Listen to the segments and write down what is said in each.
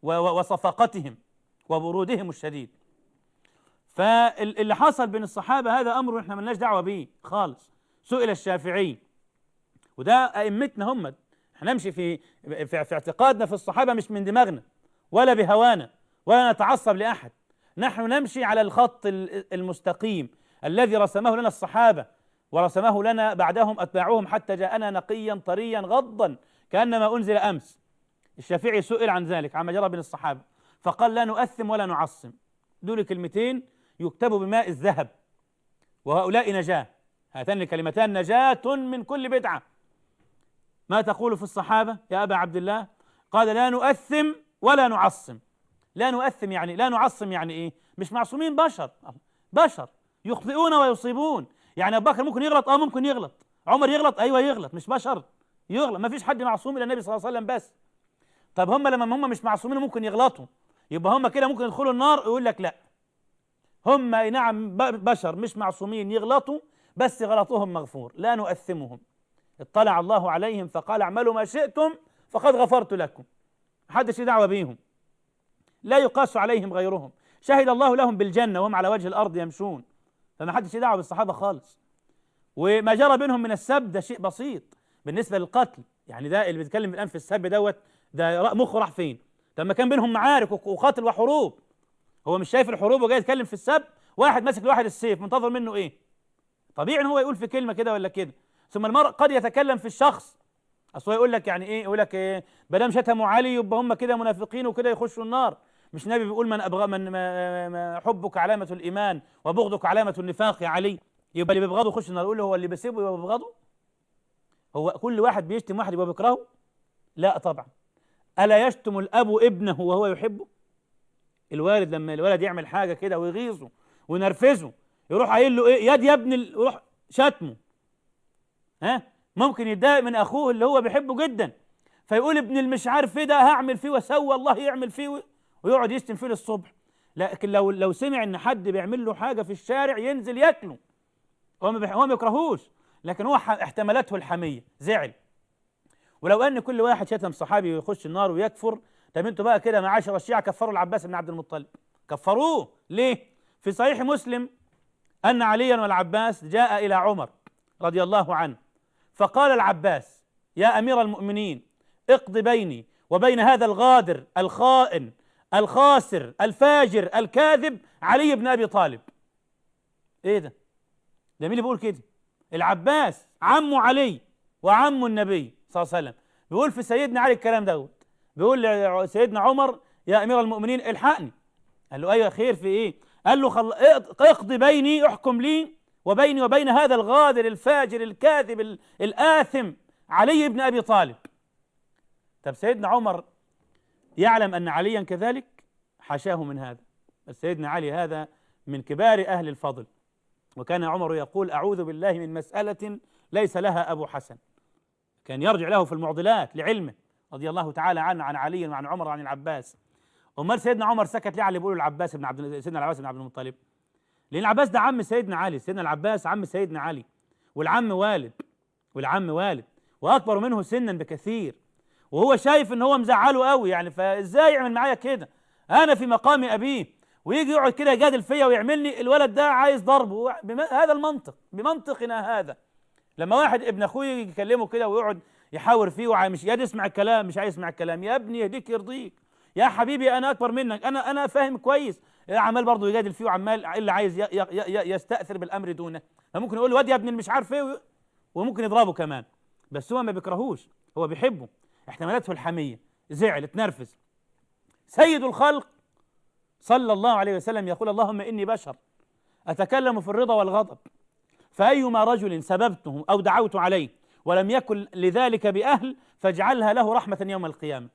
وصفاقتهم وبرودهم الشديد. فاللي حصل بين الصحابة هذا أمر إحنا ملناش دعوة به خالص. سئل الشافعي، وده أئمتنا هم، احنا نمشي في اعتقادنا في الصحابة مش من دماغنا ولا بهوانا ولا نتعصب لأحد، نحن نمشي على الخط المستقيم الذي رسمه لنا الصحابة ورسمه لنا بعدهم أتباعهم حتى جاءنا نقيا طريا غضا كأنما أنزل أمس. الشافعي سئل عن ذلك عما جرى بين الصحابة فقال: لا نؤثم ولا نعصم. دول كلمتين يكتبوا بماء الذهب، وهؤلاء نجاة، هاتان الكلمتان نجاة من كل بدعة. ما تقول في الصحابة يا أبا عبد الله؟ قال: لا نؤثم ولا نعصم. لا نؤثم يعني لا نعصم، يعني إيه؟ مش معصومين، بشر يخطئون ويصيبون. يعني أبو بكر ممكن يغلط، ممكن يغلط. عمر يغلط، أيوة يغلط، مش بشر يغلط. ما فيش حد معصوم إلا النبي صلى الله عليه وسلم بس. طب هم لما هم مش معصومين ممكن يغلطوا، يبقى هم كده ممكن يدخلوا النار؟ يقول لك لا، هم نعم بشر مش معصومين، يغلطوا بس غلطهم مغفور، لا نؤثمهم. اطلع الله عليهم فقال: اعملوا ما شئتم فقد غفرت لكم. محدش دعوة بيهم، لا يقاس عليهم غيرهم. شهد الله لهم بالجنة وهم على وجه الأرض يمشون، فما حدش دعوة بالصحابة خالص. وما جرى بينهم من السب ده شيء بسيط بالنسبة للقتل. يعني ده اللي بيتكلم الآن في السب دوت، ده مخه راح فين؟ لما كان بينهم معارك وقتل وحروب، هو مش شايف الحروب وجاي يتكلم في السب؟ واحد ماسك لواحد السيف، منتظر منه ايه؟ طبيعي ان هو يقول في كلمه كده ولا كده. ثم المرء قد يتكلم في الشخص، اصل يقول لك يعني ايه؟ يقول لك ايه؟ بدل شتموا علي يبقى هم كده منافقين وكده يخشوا النار. مش النبي بيقول: من ابغى من ما حبك علامه الايمان وبغضك علامه النفاق يا علي؟ يبقى اللي بيبغضه يخش النار. يقول له هو اللي بيسيبه يبقى بيبغضه؟ هو كل واحد بيشتم واحد يبقى بيكرهه؟ لا طبعا. الا يشتم الاب ابنه وهو يحبه؟ الوالد لما الولد يعمل حاجه كده ويغيظه وينرفزه، يروح قايل له ايه؟ يا ابن يروح شتمه. ممكن يتضايق من اخوه اللي هو بيحبه جدا، فيقول: ابن المش عارف ايه ده هعمل فيه واسوي، الله يعمل فيه، ويقعد يشتم فيه للصبح. لكن لو سمع ان حد بيعمل له حاجه في الشارع ينزل ياكله. هو ما بيكرهوش، لكن هو احتملته الحميه، زعل. ولو ان كل واحد شتم صحابي ويخش النار ويكفر، طب انتوا بقى كده معاشر الشيعة كفروا العباس بن عبد المطلب. كفروه ليه؟ في صحيح مسلم أن عليا والعباس جاء إلى عمر رضي الله عنه، فقال العباس: يا أمير المؤمنين، اقض بيني وبين هذا الغادر الخائن الخاسر الفاجر الكاذب علي بن أبي طالب. إيه ده؟ ده مين اللي بيقول كده؟ العباس عمه علي وعمه النبي صلى الله عليه وسلم، بيقول في سيدنا علي الكلام دوت، بيقول لسيدنا عمر: يا أمير المؤمنين الحقني. قال له: أيوة خير في إيه؟ قال له: اقضي بيني، احكم لي وبيني وبين هذا الغادر الفاجر الكاذب الآثم علي بن أبي طالب. طب سيدنا عمر يعلم أن عليا كذلك؟ حاشاه من هذا. بس سيدنا علي هذا من كبار أهل الفضل، وكان عمر يقول: أعوذ بالله من مسألة ليس لها أبو حسن. كان يرجع له في المعضلات لعلمه رضي الله تعالى عنه، عن علي وعن عمر وعن العباس. امال سيدنا عمر سكت ليه على اللي بيقولوا العباس بن سيدنا العباس بن عبد المطلب؟ لان العباس ده عم سيدنا علي، سيدنا العباس عم سيدنا علي، والعم والد واكبر منه سنا بكثير، وهو شايف ان هو مزعله قوي، يعني فازاي يعمل معايا كده؟ انا في مقام ابيه، ويجي يقعد كده يجادل فيا ويعملني، الولد ده عايز ضربه. هذا المنطق، بمنطقنا هذا. لما واحد ابن اخوه يجي يكلمه كده ويقعد يحاور فيه ومش قادر يسمع الكلام، مش عايز يسمع الكلام، يا ابني يهديك يرضيك يا حبيبي، انا اكبر منك، انا فاهم كويس، عمال برضه يجادل فيه وعمال اللي عايز يستأثر بالامر دونه. فممكن يقول له: واد يا ابني مش عارف ايه، وممكن يضربه كمان. بس هو ما بيكرهوش، هو بيحبه. احتمالته الحميه، زعل، اتنرفز. سيد الخلق صلى الله عليه وسلم يقول: اللهم اني بشر اتكلم في الرضا والغضب، فأيما رجل سببته أو دعوت عليه ولم يكن لذلك بأهل فاجعلها له رحمة يوم القيامة.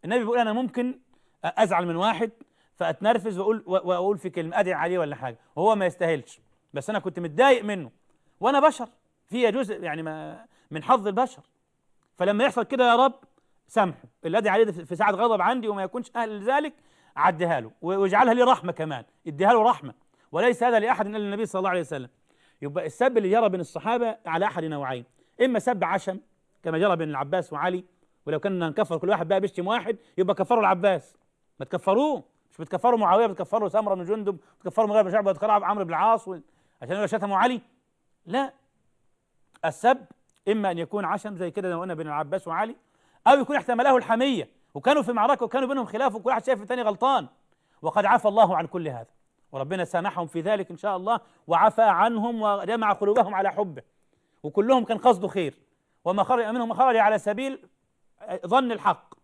النبي بيقول: أنا ممكن أزعل من واحد فأتنرفز وأقول في كلمة أدعي عليه ولا حاجة وهو ما يستاهلش، بس أنا كنت متضايق منه وأنا بشر، فيها جزء يعني من حظ البشر. فلما يحصل كده يا رب سامحه، اللي أدعي عليه في ساعة غضب عندي وما يكونش أهل لذلك عديها له واجعلها لي رحمة كمان، اديها له رحمة، وليس هذا لأحد إلا النبي صلى الله عليه وسلم. يبقى السب اللي جرى بين الصحابة على أحد نوعين: إما سب عشم كما جرى بين العباس وعلي ولو كنا نكفر كل واحد بقى بيشتم واحد يبقى كفروا العباس، ما تكفروه. مش بتكفروا معاويه، بتكفروا سمره بن جندب، بتكفروا مغير بن شعبه، بتكفروا عمرو بن العاص عشان شتموا علي. لا، السب اما ان يكون عشم زي كده زي ما قلنا بين العباس وعلي، او يكون احتمله الحميه وكانوا في معركه وكانوا بينهم خلاف وكل واحد شايف الثاني غلطان، وقد عفى الله عن كل هذا وربنا سامحهم في ذلك ان شاء الله، وعفى عنهم وجمع قلوبهم على حبه، وكلهم كان قصده خير، وما خرج منهم خرج على سبيل ظن الحق،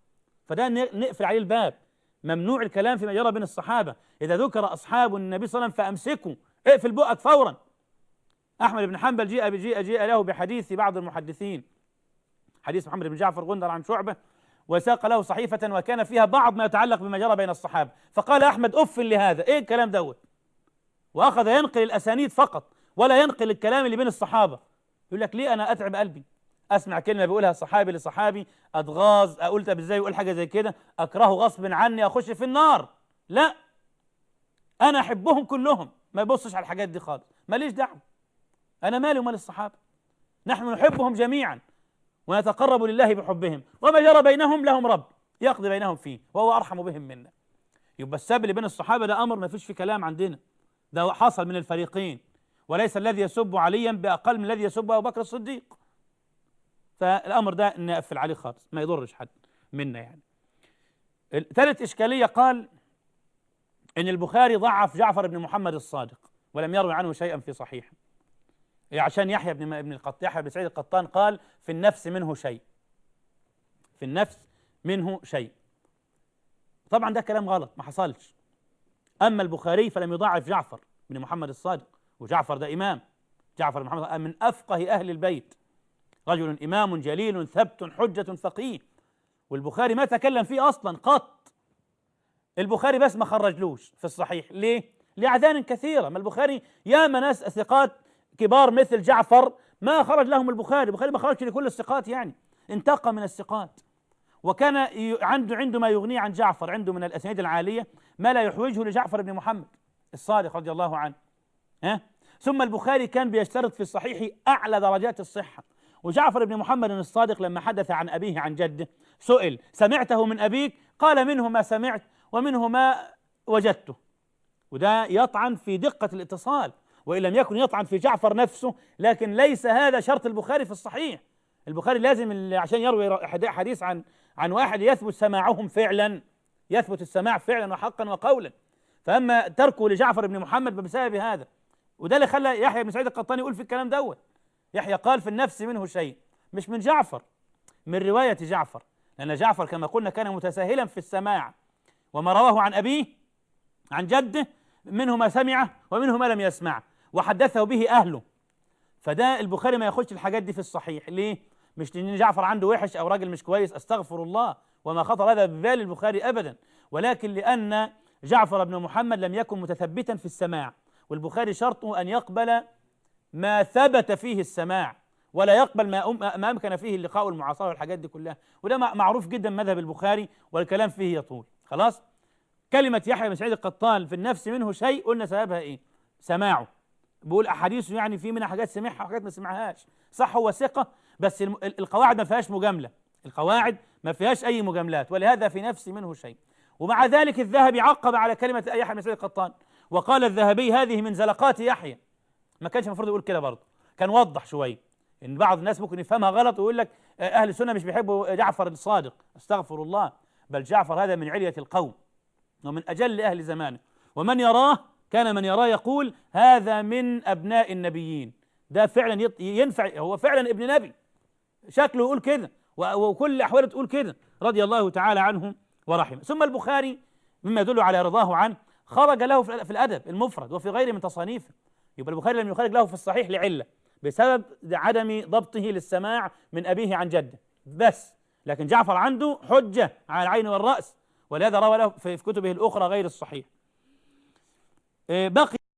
فده نقفل عليه الباب. ممنوع الكلام فيما جرى بين الصحابه، اذا ذكر اصحاب النبي صلى الله عليه وسلم فامسكوا، اقفل بقك فورا. احمد بن حنبل جيء له بحديث بعض المحدثين، حديث محمد بن جعفر غندر عن شعبه، وساق له صحيفه وكان فيها بعض ما يتعلق بما جرى بين الصحابه، فقال احمد اف لهذا، ايه الكلام دوت؟ واخذ ينقل الاسانيد فقط ولا ينقل الكلام اللي بين الصحابه. يقول لك ليه انا اتعب قلبي اسمع كلمه بيقولها صحابي لصحابي، اتغاظ، اقول طب ازاي يقول حاجه زي كده، اكرهه غصب عني، اخش في النار؟ لا، انا احبهم كلهم، ما يبصش على الحاجات دي خالص، ماليش دعوه، انا مالي ومال الصحابه، نحن نحبهم جميعا ونتقرب لله بحبهم، وما جرى بينهم لهم رب يقضي بينهم فيه وهو ارحم بهم منا. يبقى السب اللي بين الصحابه ده امر ما فيش فيه كلام عندنا، ده حصل من الفريقين، وليس الذي يسب عليا باقل من الذي يسب ابو بكر الصديق. فالامر ده نقفل عليه خالص، ما يضرش حد منا يعني. ثالث اشكاليه، قال ان البخاري ضعف جعفر بن محمد الصادق ولم يروي عنه شيئا في صحيحه، عشان يحيى بن سعيد القطان قال في النفس منه شيء، في النفس منه شيء. طبعا ده كلام غلط، ما حصلش. اما البخاري فلم يضعف جعفر بن محمد الصادق، وجعفر ده امام، جعفر بن محمد من افقه اهل البيت، رجل امام جليل ثبت حجه فقيه، والبخاري ما تكلم فيه اصلا قط. البخاري بس ما خرجلوش في الصحيح، ليه؟ لاعذار كثيره، ما البخاري ياما ناس ثقات كبار مثل جعفر ما خرج لهم البخاري ما خرجش لكل الثقات، يعني انتقى من الثقات، وكان عنده ما يغنيه عن جعفر، عنده من الاسانيد العاليه ما لا يحوجه لجعفر بن محمد الصادق رضي الله عنه. ثم البخاري كان بيشترط في الصحيح اعلى درجات الصحه، وجعفر بن محمد الصادق لما حدث عن ابيه عن جده سئل سمعته من ابيك؟ قال منه ما سمعت ومنه ما وجدته، وده يطعن في دقه الاتصال، وإن لم يكن يطعن في جعفر نفسه، لكن ليس هذا شرط البخاري في الصحيح. البخاري لازم عشان يروي حديث عن واحد يثبت سماعهم فعلا، يثبت السماع فعلا وحقا وقولا، فأما تركه لجعفر بن محمد بسبب هذا، وده اللي خلى يحيى بن سعيد القطان يقول في الكلام دوت. يحيى قال في النفس منه شيء، مش من جعفر، من رواية جعفر، لأن جعفر كما قلنا كان متساهلا في السماع، وما رواه عن أبيه عن جده منه ما سمعه ومنه ما لم يسمعه وحدثه به أهله، فده البخاري ما ياخدش الحاجات دي في الصحيح. ليه؟ مش لأن جعفر عنده وحش أو راجل مش كويس، أستغفر الله، وما خطر هذا ببال البخاري أبدا، ولكن لأن جعفر بن محمد لم يكن متثبتا في السماع، والبخاري شرطه أن يقبل ما ثبت فيه السماع ولا يقبل ما أمكن فيه اللقاء والمعاصرة والحاجات دي كلها، وده معروف جدا مذهب البخاري والكلام فيه يطول. خلاص، كلمة يحيى بن سعيد القطان في النفس منه شيء، قلنا سببها إيه؟ سماعه، بيقول أحاديثه يعني في منها حاجات سمعها وحاجات ما سمعهاش، صح هو ثقة، بس القواعد ما فيهاش مجاملة، القواعد ما فيهاش أي مجاملات، ولهذا في نفس منه شيء. ومع ذلك الذهبي عقب على كلمة يحيى بن سعيد القطان وقال الذهبي هذه من زلقات يحيى، ما كانش المفروض يقول كده برضه، كان وضح شوية، إن بعض الناس ممكن يفهمها غلط ويقول لك أهل السنة مش بيحبوا جعفر الصادق، استغفر الله، بل جعفر هذا من علية القوم ومن أجل أهل زمانه، ومن يراه كان من يراه يقول هذا من أبناء النبيين، ده فعلا ينفع، هو فعلا ابن نبي، شكله يقول كده وكل أحواله تقول كده، رضي الله تعالى عنه ورحمه. ثم البخاري مما يدل على رضاه عنه خرج له في الأدب المفرد وفي غيره من تصانيفه، يبقى البخاري لم يخرج له في الصحيح لعلة بسبب عدم ضبطه للسماع من أبيه عن جده بس، لكن جعفر عنده حجة على العين والرأس، ولهذا روى له في كتبه الأخرى غير الصحيح. بقي